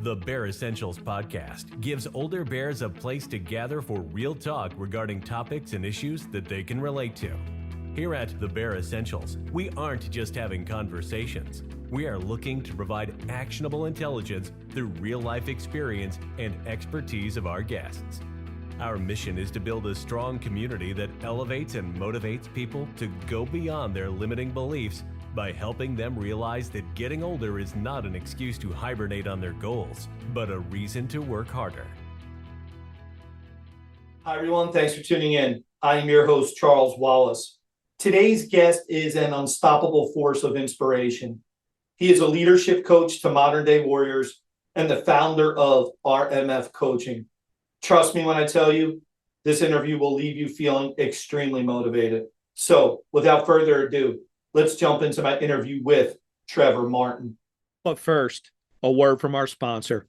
The Bear Essentials podcast gives older bears a place to gather for real talk regarding topics and issues that they can relate to. Here at The Bear Essentials, we aren't just having conversations. We are looking to provide actionable intelligence through real-life experience and expertise of our guests. Our mission is to build a strong community that elevates and motivates people to go beyond their limiting beliefs by helping them realize that getting older is not an excuse to hibernate on their goals, but a reason to work harder. Hi, everyone. Thanks for tuning in. I am your host, Charles Wallace. Today's guest is an unstoppable force of inspiration. He is a leadership coach to modern-day warriors and the founder of RMF Coaching. Trust me when I tell you, this interview will leave you feeling extremely motivated. So, without further ado, let's jump into my interview with Trevor Martin. But first, a word from our sponsor.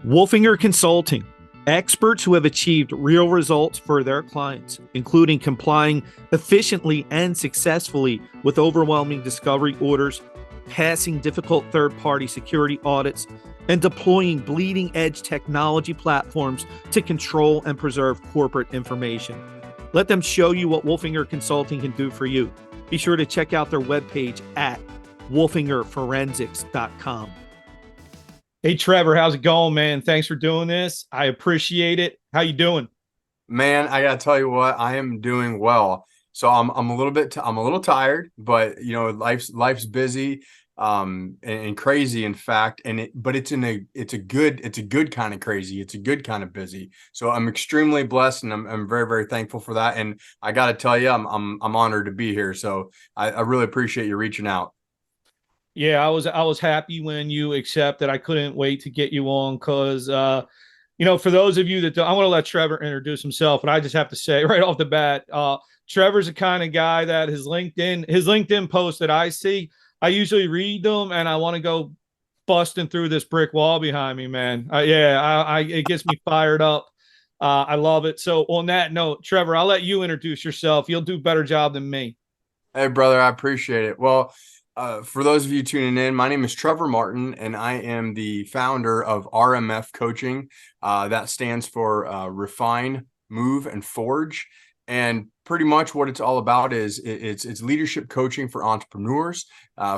Wolfinger Consulting, experts who have achieved real results for their clients, including complying efficiently and successfully with overwhelming discovery orders, passing difficult third-party security audits, and deploying bleeding-edge technology platforms to control and preserve corporate information. Let them show you what Wolfinger Consulting can do for you. Be sure to check out their webpage at wolfingerforensics.com. Hey, Trevor, how's it going, man? Thanks for doing this. I appreciate it. How you doing? Man, I gotta tell you what, I am doing well. So I'm a little tired, but you know, life's busy, and crazy, in fact, but it's a good kind of crazy. It's a good kind of busy. So I'm extremely blessed, and I'm very, very thankful for that. And I got to tell you, I'm honored to be here. So I really appreciate you reaching out. Yeah, I was happy when you accepted. I couldn't wait to get you on because, for those of you that don't, I want to let Trevor introduce himself, but I just have to say right off the bat, Trevor's the kind of guy that his LinkedIn posts that I see, I usually read them and I want to go busting through this brick wall behind me, man. It gets me fired up. I love it. So on that note, Trevor, I'll let you introduce yourself. You'll do a better job than me. Hey, brother, I appreciate it. Well, for those of you tuning in, my name is Trevor Martin, and I am the founder of RMF Coaching. That stands for Refine, Move, and Forge. And pretty much what it's all about is it's leadership coaching for entrepreneurs,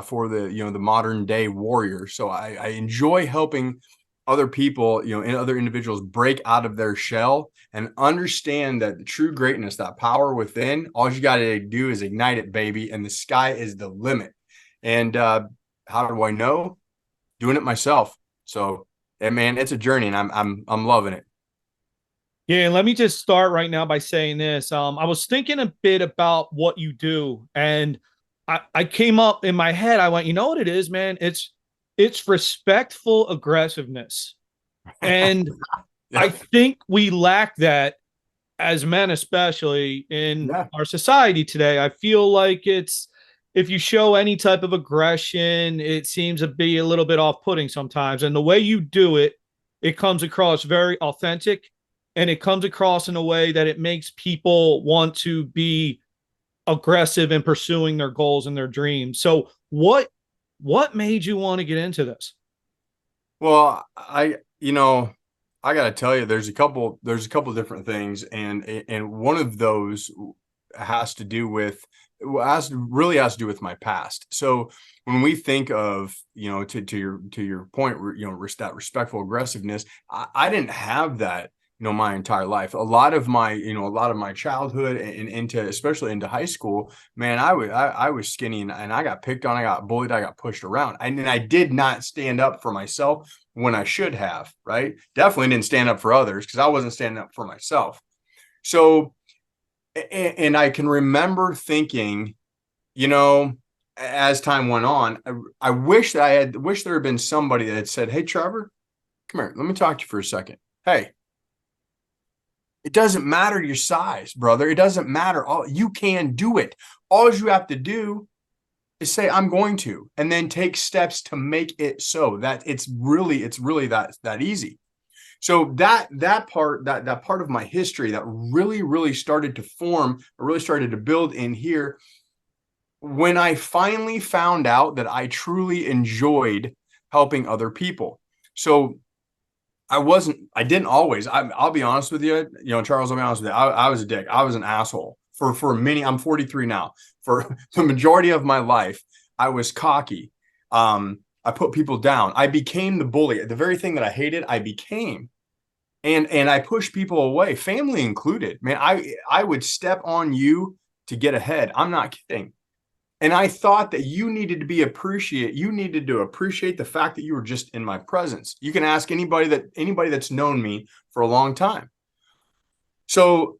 for the modern day warrior. So I enjoy helping other people, and other individuals break out of their shell and understand that the true greatness, that power within, all you got to do is ignite it, baby, and the sky is the limit. And how do I know? Doing it myself. So, man, it's a journey, and I'm loving it. Yeah, and let me just start right now by saying this. I was thinking a bit about what you do, and I came up in my head. I went, you know what it is, man? It's respectful aggressiveness. And yeah. I think we lack that as men, especially in our society today. I feel like if you show any type of aggression, it seems to be a little bit off-putting sometimes. And the way you do it, it comes across very authentic. And it comes across in a way that it makes people want to be aggressive in pursuing their goals and their dreams. So what made you want to get into this? Well, I got to tell you, there's a couple different things. And one of those has to do with my past. So when we think of, to your point, that respectful aggressiveness, I didn't have that, my entire life. A lot of my childhood and especially into high school, man, I was skinny and I got picked on, I got bullied, I got pushed around. And I did not stand up for myself when I should have, right? Definitely didn't stand up for others because I wasn't standing up for myself. So, and I can remember thinking, as time went on, I wish there had been somebody that had said, "Hey, Trevor, come here, let me talk to you for a second. Hey, it doesn't matter your size, brother. It doesn't matter. You can do it. All you have to do is say, I'm going to, and then take steps to make it so that it's really that easy." So that part of my history that really started to form, or really started to build in here, when I finally found out that I truly enjoyed helping other people. So I didn't always, I'll be honest with you, Charles, I'll be honest with you. I was a dick. I was an asshole for many, I'm 43 now. For the majority of my life, I was cocky. I put people down. I became the bully. The very thing that I hated, I became. And I pushed people away, family included. Man, I would step on you to get ahead. I'm not kidding. And I thought that you needed to appreciate the fact that you were just in my presence. You can ask anybody that's known me for a long time. So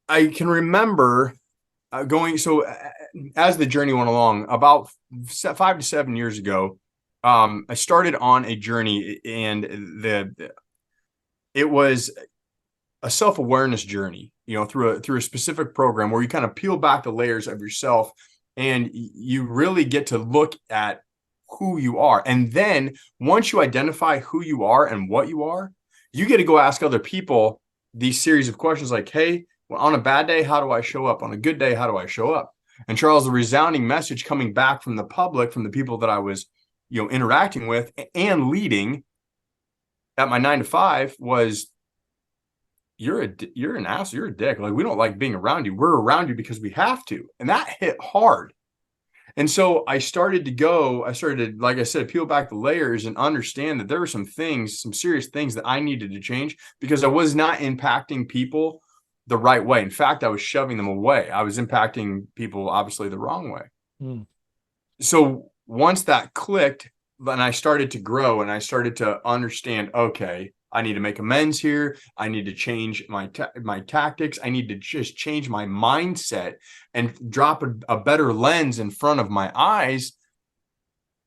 I can remember as the journey went along, about 5 to 7 years ago, I started on a journey, and it was a self-awareness journey, through a specific program where you kind of peel back the layers of yourself and you really get to look at who you are. And then once you identify who you are and what you are, you get to go ask other people these series of questions like, hey, well, on a bad day, how do I show up? On a good day, how do I show up? And Charles, the resounding message coming back from the public, from the people that I was, interacting with and leading at my 9 to 5 was, you're an ass, you're a dick. Like, we don't like being around you. We're around you because we have to. And that hit hard. And so I started to, like I said, peel back the layers and understand that there were some serious things that I needed to change, because I was not impacting people the right way. In fact, I was shoving them away. I was impacting people obviously the wrong way. So once that clicked, then I started to grow and I started to understand, okay, I need to make amends here. I need to change my tactics. I need to just change my mindset and drop a better lens in front of my eyes.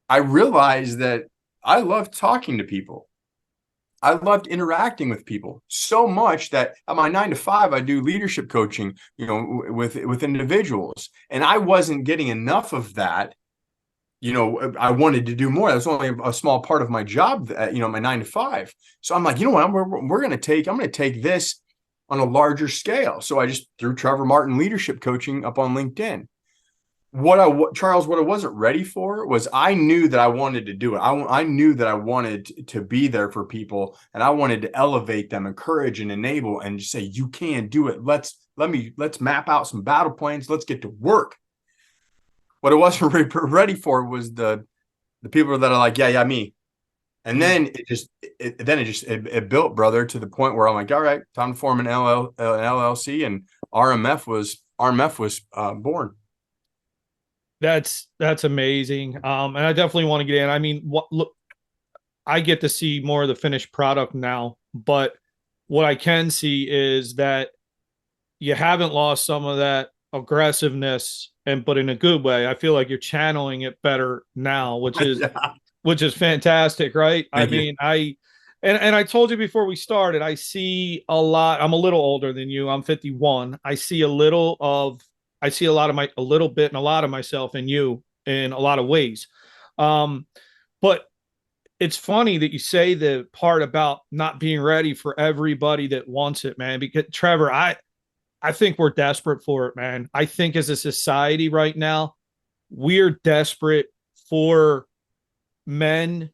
I realized that I loved talking to people. I loved interacting with people so much that at my 9 to 5, I do leadership coaching, with individuals, and I wasn't getting enough of that. I wanted to do more. That was only a small part of my job, my 9 to 5. So I'm like, you know what, I'm going to take this on a larger scale. So I just threw Trevor Martin leadership coaching up on LinkedIn. Charles, what I wasn't ready for was, I knew that I wanted to do it. I knew that I wanted to be there for people, and I wanted to elevate them, encourage and enable, and just say, you can do it. Let's map out some battle plans. Let's get to work. What I wasn't ready for was the people that are like, yeah, me. And then it built, brother, to the point where I'm like, all right, time to form an LLC, and RMF was born. That's amazing. And I definitely want to get in. I mean, look, I get to see more of the finished product now, but what I can see is that you haven't lost some of that aggressiveness, but in a good way. I feel like you're channeling it better now, which is which is fantastic, right? Thank you. Mean, and I told you before we started, I see a lot. I'm a little older than you. I'm 51. I see a little bit and a lot of myself in you in a lot of ways. But it's funny that you say the part about not being ready for everybody that wants it, man, because Trevor, I think we're desperate for it, man. I think as a society right now, we're desperate for men,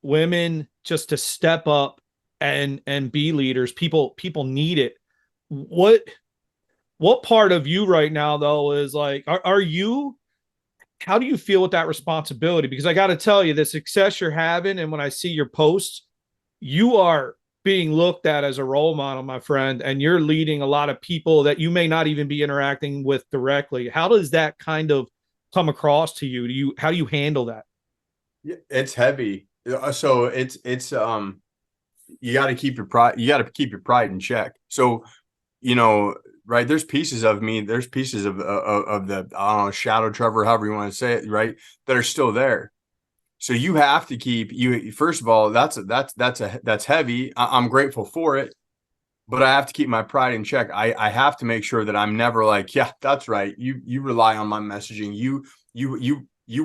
women, just to step up and be leaders. People need it. What part of you right now, though, is like, are you, how do you feel with that responsibility? Because I got to tell you, the success you're having, and when I see your posts, you are being looked at as a role model, my friend, and you're leading a lot of people that you may not even be interacting with directly. How does that kind of come across to you? How do you handle that? It's heavy. So it's you got to keep your pride in check. So, right, there's pieces of me, there's pieces of the, I don't know, shadow Trevor, however you want to say it, right, that are still there. So you have to keep, first of all, that's heavy. I'm grateful for it, but I have to keep my pride in check. I have to make sure that I'm never like, yeah, that's right. You rely on my messaging. You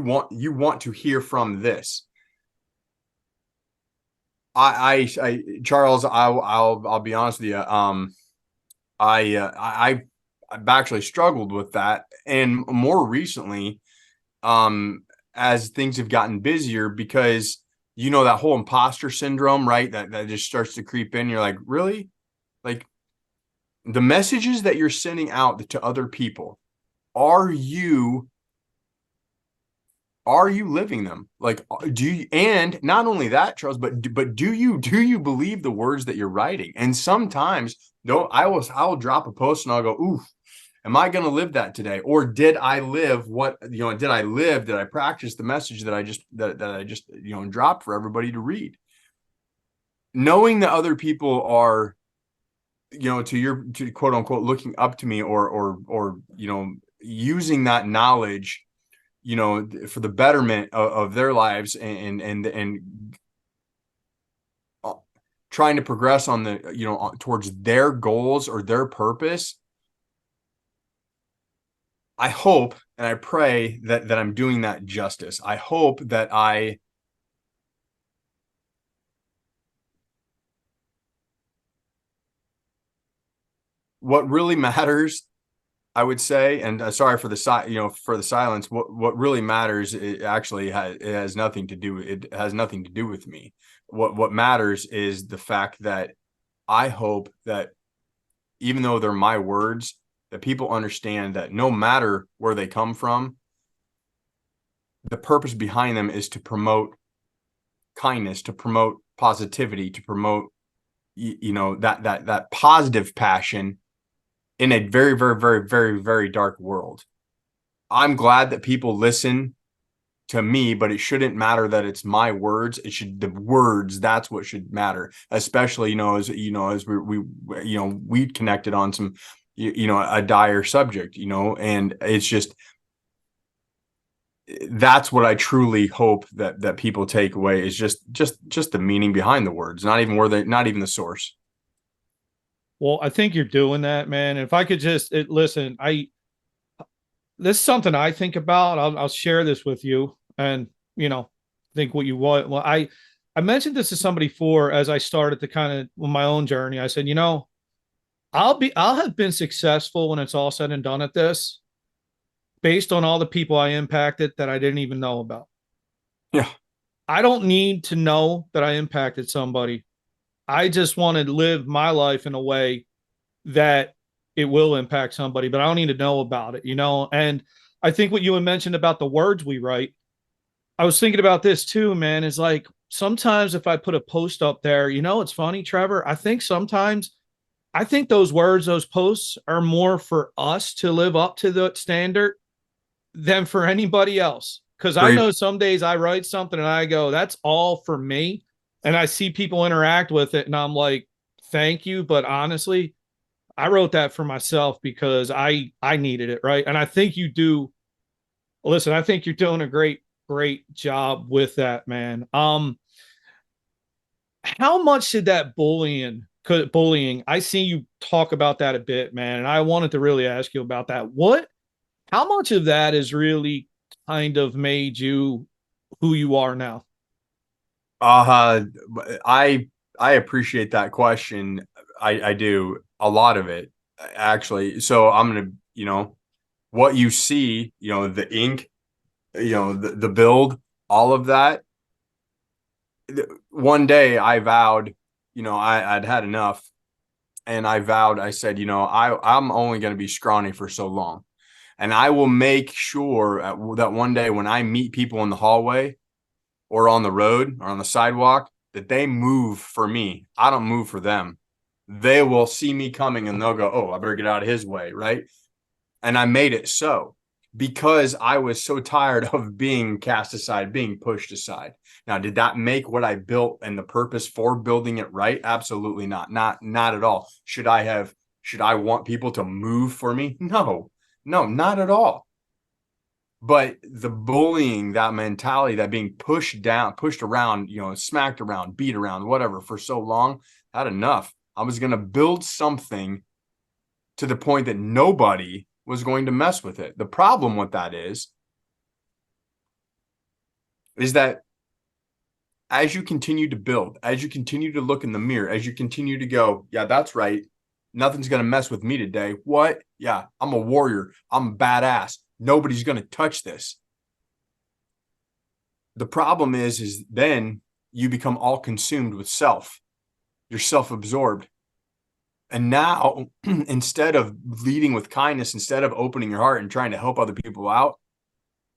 want to hear from this. Charles, I'll be honest with you. I've actually struggled with that, and more recently, as things have gotten busier, because that whole imposter syndrome, right? That just starts to creep in. You're like, really? Like, the messages that you're sending out to other people, are you living them? Like, do you, and not only that, Charles, but do you believe the words that you're writing? And sometimes, no, I'll drop a post and I'll go, oof, am I going to live that today? Or did I live did I practice the message that I just dropped for everybody to read? Knowing that other people are, to quote unquote, looking up to me, or using that knowledge, for the betterment of their lives, and trying to progress on the, towards their goals or their purpose. I hope and I pray that I'm doing that justice. I hope that what really matters, I would say, and sorry for the silence. What really matters, it has nothing to do. It has nothing to do with me. What matters is the fact that I hope that, even though they're my words, that people understand that no matter where they come from, the purpose behind them is to promote kindness, to promote positivity, to promote that positive passion in a very, very, very, very, very dark world. I'm glad that people listen to me, but it shouldn't matter that it's my words. The words, that's what should matter, especially, as we connected on some, a dire subject, and it's just, that's what I truly hope that people take away, is just the meaning behind the words, not even the source. Well, I think you're doing that, man. If I could just listen, this is something I think about. I'll share this with you, and think what you want. Well, I mentioned this to somebody before as I started to kind of my own journey. I said, I'll have been successful when it's all said and done at this, based on all the people I impacted that I didn't even know about. Yeah. I don't need to know that I impacted somebody. I just want to live my life in a way that it will impact somebody, but I don't need to know about it, And I think what you had mentioned about the words we write, I was thinking about this too, man. Is like, sometimes if I put a post up there, it's funny, Trevor. I think those words, those posts are more for us to live up to the standard than for anybody else. Because I know some days I write something and I go, that's all for me. And I see people interact with it and I'm like, thank you. But honestly, I wrote that for myself because I needed it. Right. And I think you do. Listen, I think you're doing a great job with that, man. How much did that bullying, I see you talk about that a bit, man. And I wanted to really ask you about that. How much of that has really kind of made you who you are now? I appreciate that question. I do, a lot of it, actually. So I'm gonna, what you see, the ink, the build, all of that. One day I vowed, I'd had enough, and I said, I'm only going to be scrawny for so long, and I will make sure that one day when I meet people in the hallway or on the road or on the sidewalk, that they move for me. I don't move for them. They will see me coming and they'll go, oh, I better get out of his way, right? And I made it so, because I was so tired of being cast aside, being pushed aside. Now, did that make what I built and the purpose for building it right? Absolutely not. Not at all. Should I want people to move for me? No, not at all. But the bullying, that mentality, that being pushed down, pushed around, smacked around, beat around, whatever, for so long, had enough. I was going to build something to the point that nobody was going to mess with it. The problem with that is that as you continue to build, as you continue to look in the mirror, as you continue to go, yeah, that's right, nothing's going to mess with me today. What? Yeah, I'm a warrior. I'm a badass. Nobody's going to touch this. The problem is then you become all consumed with self. You're self-absorbed. And now, instead of leading with kindness, instead of opening your heart and trying to help other people out,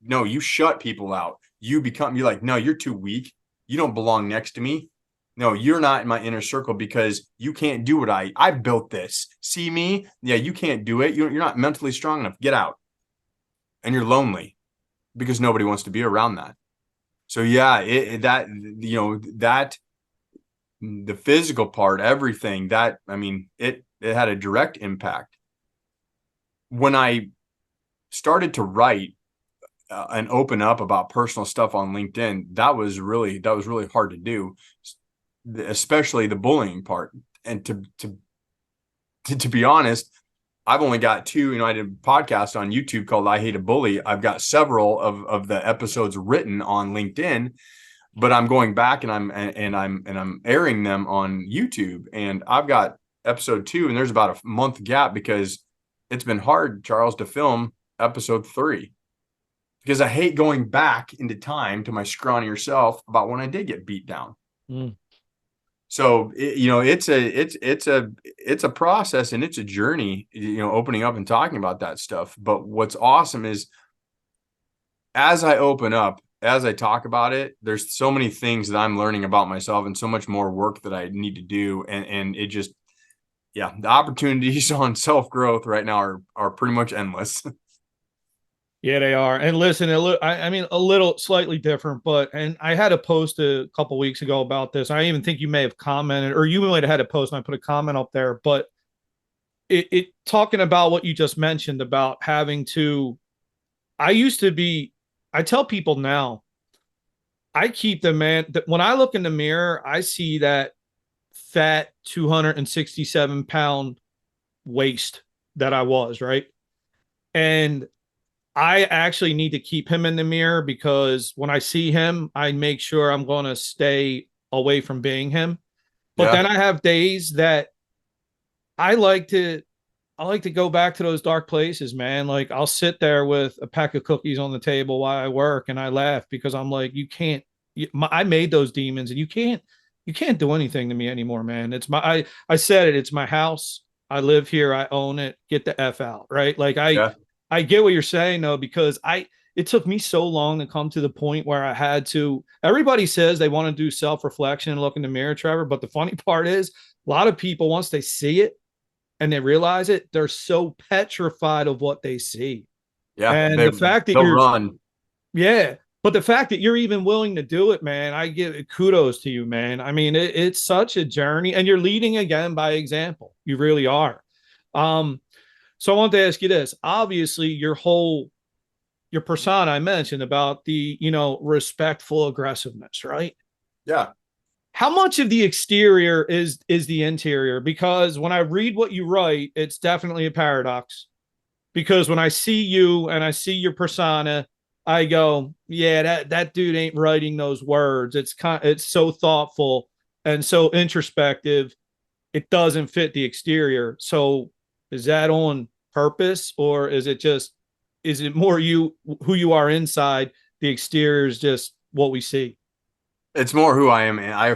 no, you shut people out. You're like, no, you're too weak. You don't belong next to me. No, you're not in my inner circle because you can't do what I built this. See me? Yeah, you can't do it. You're not mentally strong enough. Get out. And you're lonely because nobody wants to be around that. So yeah, that the physical part, everything that, I mean, it had a direct impact. When I started to write and open up about personal stuff on LinkedIn, that was really hard to do, especially the bullying part. And to be honest, I've only got two. I did a podcast on YouTube called I Hate a Bully. I've got several of the episodes written on LinkedIn, but I'm going back and I'm airing them on YouTube. And I've got episode 2, and there's about a month gap because it's been hard, Charles, to film episode 3. Because I hate going back into time to my scrawnier self about when I did get beat down. So it's a process, and it's a journey, opening up and talking about that stuff. But what's awesome is, as I open up, as I talk about it, there's so many things that I'm learning about myself and so much more work that I need to do. And it just, the opportunities on self-growth right now are pretty much endless. Yeah, they are. And listen, I mean, a little slightly different, and I had a post a couple weeks ago about this. I even think you may have commented, or you might have had a post and I put a comment up there, but it talking about what you just mentioned about having to, I tell people now, I keep when I look in the mirror, I see that fat 267-pound waist that I was, right? And I actually need to keep him in the mirror, because when I see him, I make sure I'm going to stay away from being him. But then I have days that I like to go back to those dark places, man. Like, I'll sit there with a pack of cookies on the table while I work, and I laugh because I'm like, I made those demons, and you can't do anything to me anymore, man. I said it. It's my house. I live here. I own it. Get the F out. Right. Like I get what you're saying, though, because it took me so long to come to the point where I had to. Everybody says they want to do self-reflection and look in the mirror, Trevor. But the funny part is, a lot of people, once they see it and they realize it, they're so petrified of what they see. Yeah. And the fact that they'll run. Yeah. But the fact that you're even willing to do it, man, I give kudos to you, man. I mean, it's such a journey, and you're leading again by example. You really are. So I want to ask you this. Obviously, your persona I mentioned about the, respectful aggressiveness, right? Yeah. How much of the exterior is the interior? Because when I read what you write, it's definitely a paradox. Because when I see you and I see your persona, I go, yeah, that dude ain't writing those words. It's so thoughtful and so introspective. It doesn't fit the exterior. So is that on purpose, or is it more who you are inside? The exterior is just what we see. It's more who I am. And I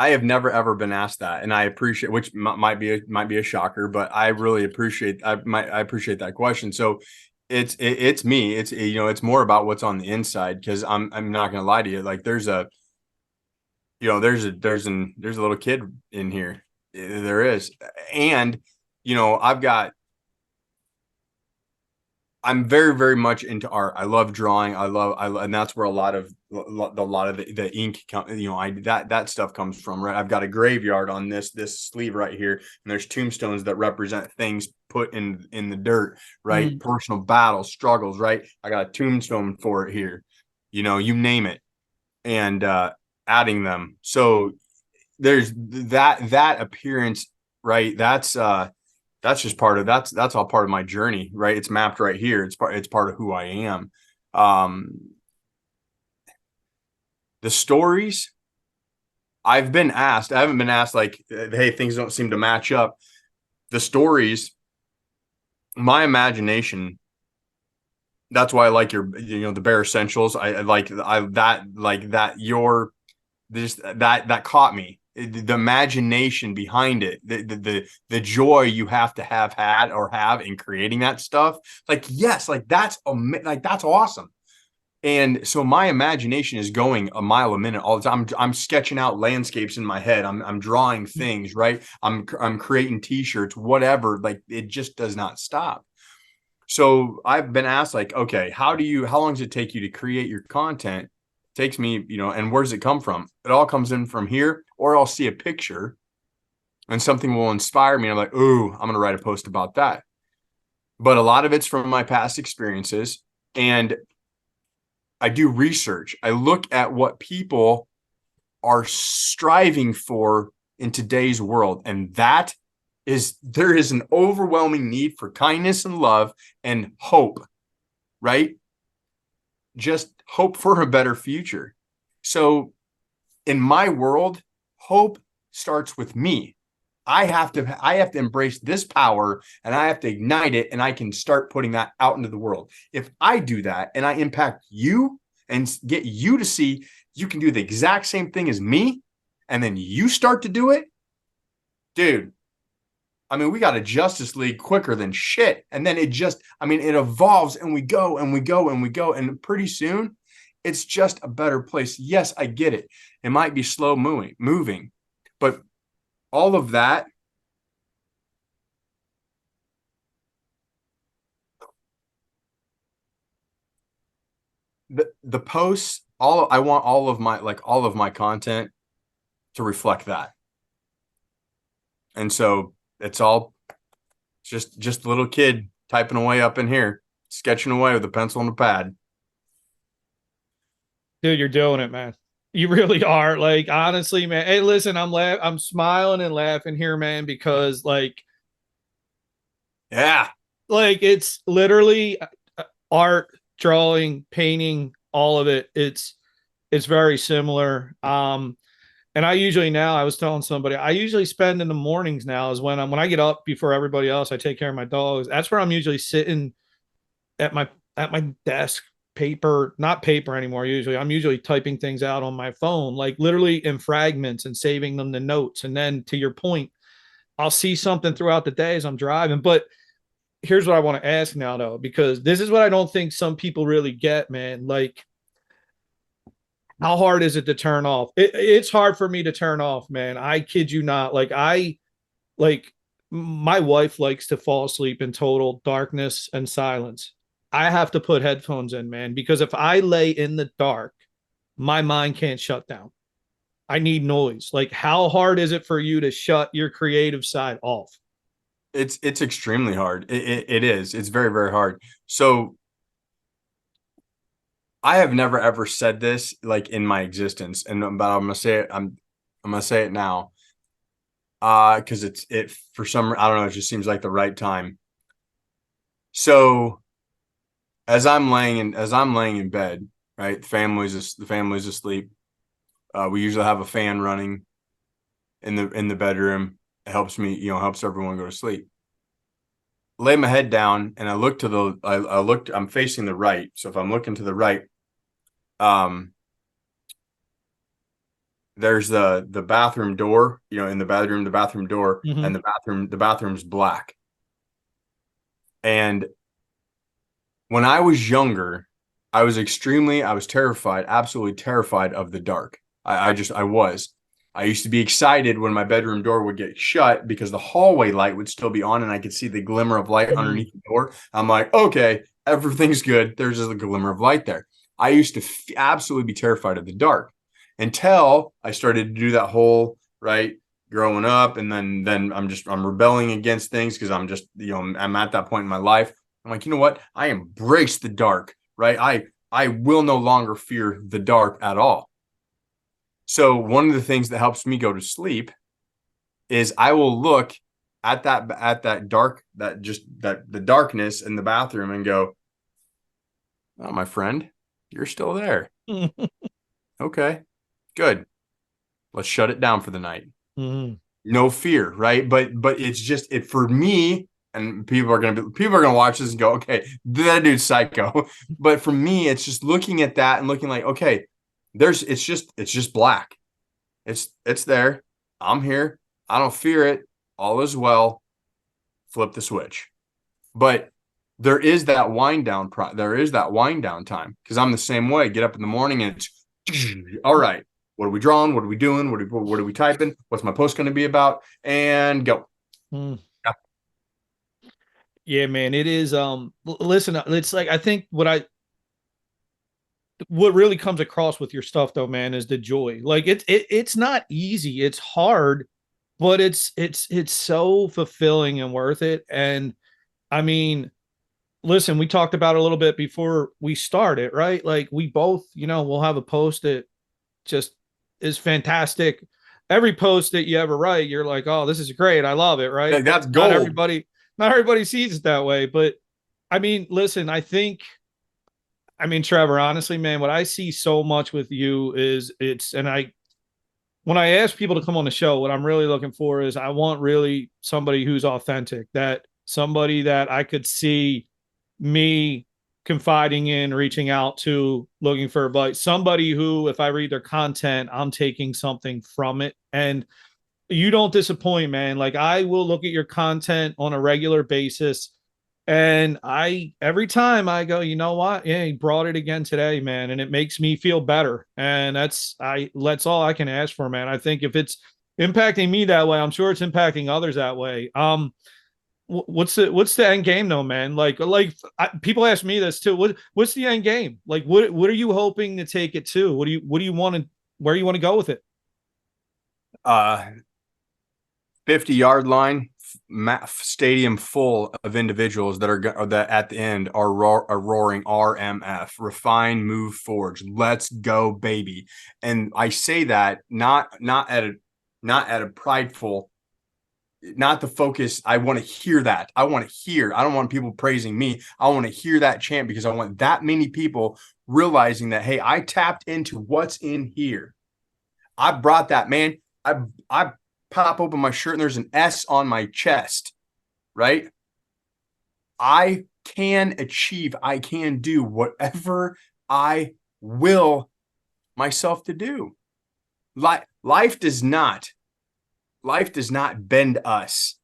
have never ever been asked that, and I appreciate, which might be a shocker, but I really appreciate I appreciate that question. So it's me. It's more about what's on the inside, because I'm not gonna lie to you. Like, there's a little kid in here. There is. And I'm very, very much into art. I love drawing. And that's where a lot of the ink, that stuff comes from, right? I've got a graveyard on this sleeve right here, and there's tombstones that represent things put in the dirt, right? Mm. Personal battles, struggles, right? I got a tombstone for it here, you name it, and adding them. So there's that appearance, right? That's just part of that's all part of my journey, right? It's mapped right here. It's part of who I am. The stories I haven't been asked like, hey, things don't seem to match up. The stories, my imagination That's why I like the Bear Essentials. I like that caught me. The imagination behind it, the joy you have to have had or have in creating that stuff. Like, yes, that's awesome. And so my imagination is going a mile a minute all the time. I'm sketching out landscapes in my head. I'm drawing things, right? I'm creating t-shirts, whatever. Like, it just does not stop. So I've been asked, like, okay, how long does it take you to create your content? It takes me, and where does it come from? It all comes in from here, or I'll see a picture and something will inspire me. And I'm like, ooh, I'm going to write a post about that. But a lot of it's from my past experiences, and I do research. I look at what people are striving for in today's world. And there is an overwhelming need for kindness and love and hope, right? Just hope for a better future. So in my world, hope starts with me. I have to embrace this power, and I have to ignite it, and I can start putting that out into the world. If I do that and I impact you and get you to see you can do the exact same thing as me, and then you start to do it, dude, I mean, we got a Justice League quicker than shit. And then it evolves, and we go and we go and we go. And pretty soon it's just a better place. Yes, I get it. It might be slow moving, but all of that, the posts, I want all of my content to reflect that. And so it's all just a little kid typing away up in here, sketching away with a pencil and a pad. Dude, you're doing it, man. You really are. Like, honestly, man. Hey, listen, I'm smiling and laughing here, man, because Yeah, it's literally art, drawing, painting, all of it. It's very similar. And I was telling somebody, I usually spend in the mornings now is when I get up before everybody else, I take care of my dogs. That's where I'm usually sitting at my desk, not paper anymore. I'm usually typing things out on my phone, like literally in fragments, and saving them to notes. And then, to your point, I'll see something throughout the day as I'm driving. But here's what I want to ask now, though, because this is what I don't think some people really get, man. Like, how hard is it to turn off? It's hard for me to turn off, man. I kid you not. Like my wife likes to fall asleep in total darkness and silence. I have to put headphones in, man, because if I lay in the dark, my mind can't shut down. I need noise. Like, how hard is it for you to shut your creative side off? it's extremely hard. It is. It's very, very hard. So I have never ever said this like in my existence, but I'm gonna say it. I'm gonna say it now, because it for some, I don't know, it just seems like the right time. So as I'm laying in bed, right, the family's asleep. We usually have a fan running in the bedroom. It helps me, helps everyone go to sleep. Lay my head down, and I look I'm facing the right. So if I'm looking to the right, there's the bathroom door, in the bathroom door, Mm-hmm. and the bathroom's black. And when I was younger, I was terrified, absolutely terrified of the dark. I used to be excited when my bedroom door would get shut, because the hallway light would still be on and I could see the glimmer of light underneath the door. I'm like, okay, everything's good. There's just a glimmer of light there. I used to absolutely be terrified of the dark, until I started to do that whole, right, growing up. And then I'm rebelling against things, because I'm at that point in my life. I'm like, you know what? I embrace the dark, right? I will no longer fear the dark at all. So one of the things that helps me go to sleep is I will look at that dark, the darkness in the bathroom, and go, oh, my friend, you're still there. Okay, good. Let's shut it down for the night. Mm-hmm. No fear, right? But it's just for me, and people are gonna watch this and go, okay, that dude's psycho. But for me, it's just looking at that and looking like, okay, it's just black. It's there. I'm here. I don't fear it. All is well. Flip the switch. But there is that wind down. There is that wind down time, because I'm the same way. Get up in the morning and it's all right. What are we drawing? What are we doing? What are we typing? What's my post going to be about? And go. Yeah. Yeah, man. It is. Listen, it's like, I think what really comes across with your stuff though, man, is the joy. Like it's not easy. It's hard, but it's so fulfilling and worth it. And I mean, listen, we talked about it a little bit before we started, right? Like we both, we'll have a post that just is fantastic. Every post that you ever write, you're like, oh, this is great. I love it, right? Like, that's gold. Not everybody sees it that way. But I mean, listen, Trevor, honestly, man, what I see so much with you is when I ask people to come on the show, what I'm really looking for is I want really somebody who's authentic, that somebody that I could see me confiding in, reaching out to, looking for advice, somebody who, if I read their content, I'm taking something from it. And you don't disappoint, man. Like I will look at your content on a regular basis. And every time I go, you know what? Yeah, he brought it again today, man. And it makes me feel better. And that's all I can ask for, man. I think if it's impacting me that way, I'm sure it's impacting others that way. What's the end game though, man? People ask me this too. What's the end game? Like, what are you hoping to take it to? What do you want to, where you want to go with it? 50-yard line, stadium full of individuals that at the end are roaring RMF, refine, move, forge. Let's go, baby. And I say that not at a prideful, not the focus. I want to hear that. I don't want people praising me. I want to hear that chant, because I want that many people realizing that, hey, I tapped into what's in here. I brought that, man. I pop open my shirt and there's an S on my chest, right? I can do whatever I will myself to do. Life does not bend us.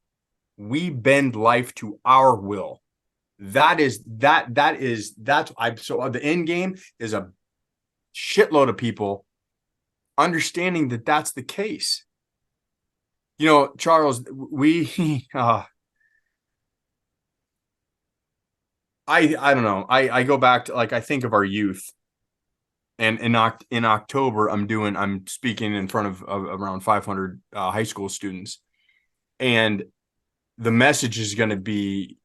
We bend life to our will. So the end game is a shitload of people understanding that that's the case. Charles, I don't know. I go back to, like, I think of our youth, and in October, I'm speaking in front of around 500 high school students, and the message is going to be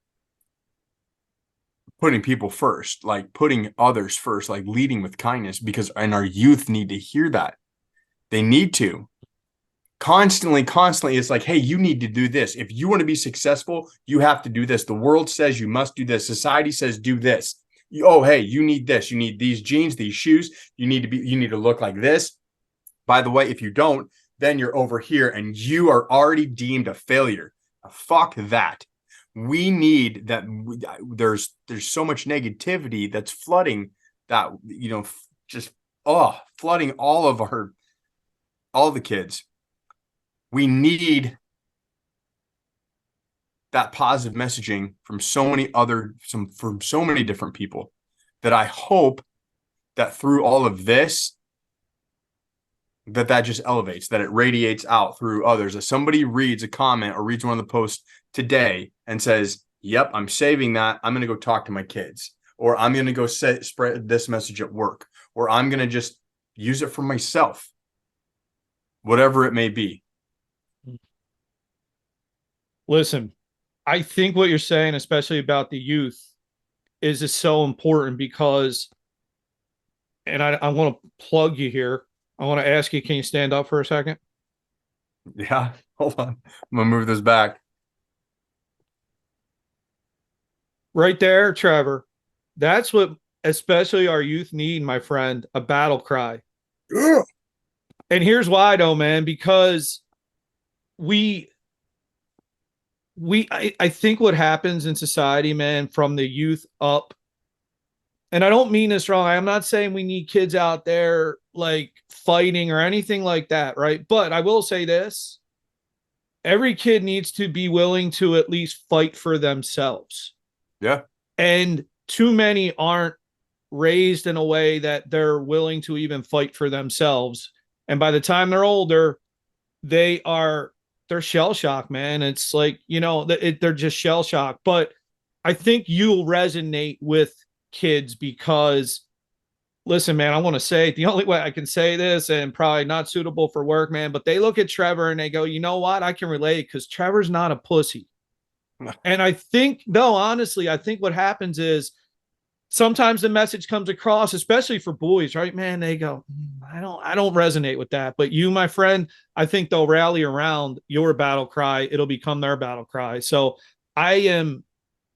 putting people first, like putting others first, like leading with kindness, and our youth need to hear that. They need to. Constantly, it's like, hey, you need to do this. If you want to be successful, you have to do this. The world says you must do this. Society says do this. Hey, you need this. You need these jeans, these shoes. You need to look like this. By the way, if you don't, then you're over here and you are already deemed a failure. Fuck that. We need that. There's so much negativity that's flooding that, flooding all the kids. We need that positive messaging from so many different people, that I hope that through all of this, that just elevates, that it radiates out through others. That somebody reads a comment or reads one of the posts today and says, yep, I'm saving that. I'm going to go talk to my kids, or I'm going to go spread this message at work, or I'm going to just use it for myself, whatever it may be. Listen, I think what you're saying, especially about the youth, is so important, because, and I want to plug you here. I want to ask you, can you stand up for a second? Yeah, hold on. I'm going to move this back. Right there, Trevor. That's what especially our youth need, my friend, a battle cry. Ugh. And here's why, though, man, because I think what happens in society, man, from the youth up, and I don't mean this wrong. I'm not saying we need kids out there like fighting or anything like that, right? But I will say this: every kid needs to be willing to at least fight for themselves. Yeah. And too many aren't raised in a way that they're willing to even fight for themselves. And by the time they're older, they're shell shocked, man. It's like, they're just shell shocked. But I think you'll resonate with kids because, listen, man, I want to say the only way I can say this, and probably not suitable for work, man, but they look at Trevor and they go, you know what? I can relate because Trevor's not a pussy. And I think, no, honestly, I think what happens is sometimes the message comes across, especially for boys, right, man? They go, I don't resonate with that. But you, my friend, I think they'll rally around your battle cry. It'll become their battle cry. So I am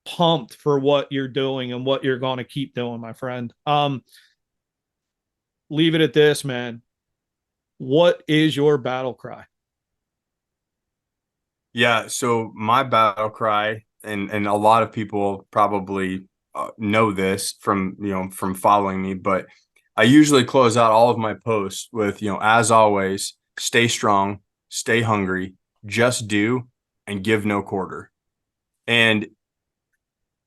pumped for what you're doing and what you're going to keep doing, my friend. Leave it at this, man. What is your battle cry? Yeah. So my battle cry, and a lot of people probably know this from following me, but I usually close out all of my posts with, as always, stay strong, stay hungry, just do, and give no quarter. And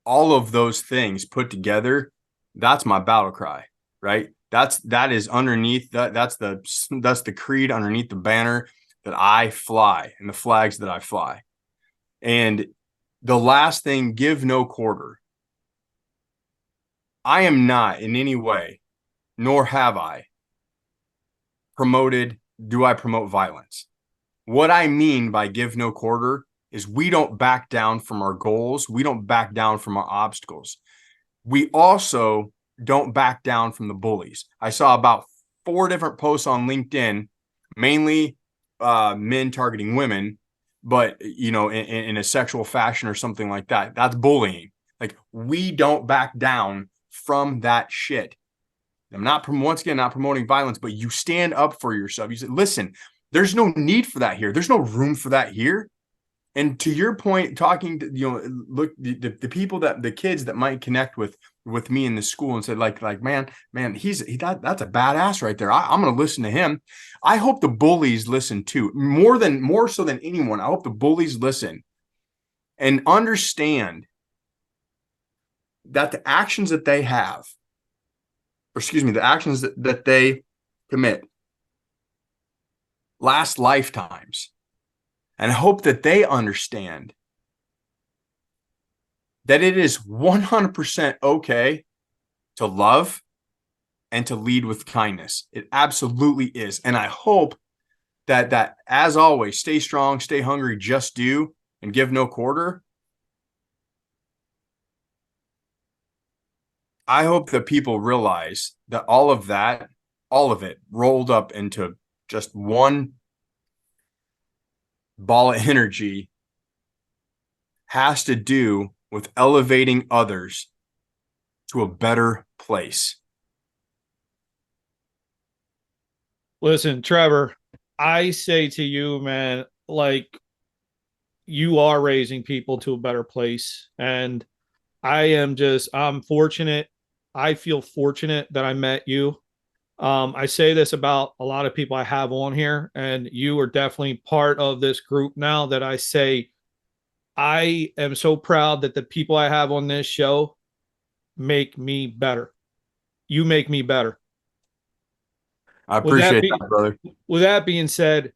all of those things put together, that's my battle cry, right? That is underneath that's the creed underneath the banner that I fly and the flags that I fly. And the last thing, give no quarter. I am not in any way, nor have I do I promote violence? What I mean by give no quarter is we don't back down from our goals. We don't back down from our obstacles. We also don't back down from the bullies. I saw about 4 different posts on LinkedIn, mainly men targeting women, but in a sexual fashion or something like that. That's bullying. Like, we don't back down from that shit. I'm not promoting violence, but you stand up for yourself. You say, listen, there's no need for that here. There's no room for that here. And to your point, talking to, look, the people the kids that might connect with me in the school and say like, man, that's a badass right there. I'm going to listen to him. I hope the bullies listen too, more so than anyone. I hope the bullies listen and understand that the actions that they have, the actions that they commit last lifetimes. And I hope that they understand that it is 100% okay to love and to lead with kindness. It absolutely is. And I hope that as always, stay strong, stay hungry, just do, and give no quarter. I hope that people realize that all of it rolled up into just one ball of energy has to do with elevating others to a better place. Listen, Trevor, I say to you, man, like, you are raising people to a better place. And I'm fortunate. I feel fortunate that I met you. I say this about a lot of people I have on here, and you are definitely part of this group now that I say I am so proud that the people I have on this show make me better. You make me better. I appreciate that, brother. With that being said,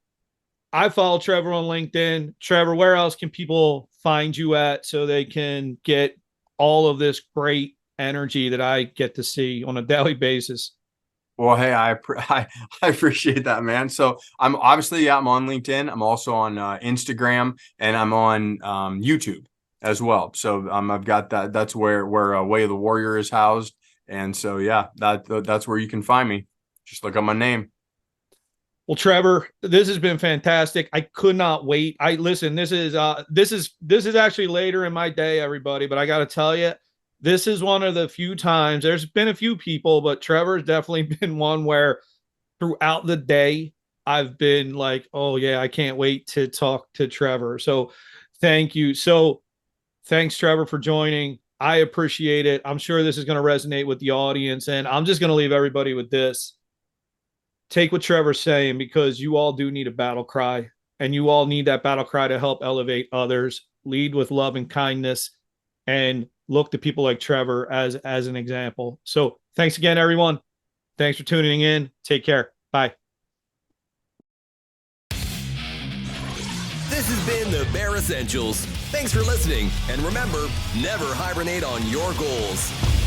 I follow Trevor on LinkedIn. Trevor, where else can people find you at so they can get all of this great energy that I get to see on a daily basis? Well, hey, I appreciate that, man. So I'm on LinkedIn. I'm also on Instagram, and I'm on YouTube as well. So I've got that. That's where Way of the Warrior is housed. And so, yeah, that's where you can find me. Just look up my name. Well, Trevor, this has been fantastic. I could not wait. This is actually later in my day, everybody, but I got to tell you, this is one of the few times. There's been a few people, but Trevor's definitely been one where throughout the day I've been like, oh yeah, I can't wait to talk to Trevor. So Thank you. So thanks, Trevor, for joining. I appreciate it. I'm sure this is going to resonate with the audience, and I'm just going to leave everybody with this. Take what Trevor's saying, because you all do need a battle cry, and you all need that battle cry to help elevate others. Lead with love and kindness, and look to people like Trevor as an example. So thanks again, everyone. Thanks for tuning in. Take care. Bye. This has been the Bear Essentials. Thanks for listening, and remember, never hibernate on your goals.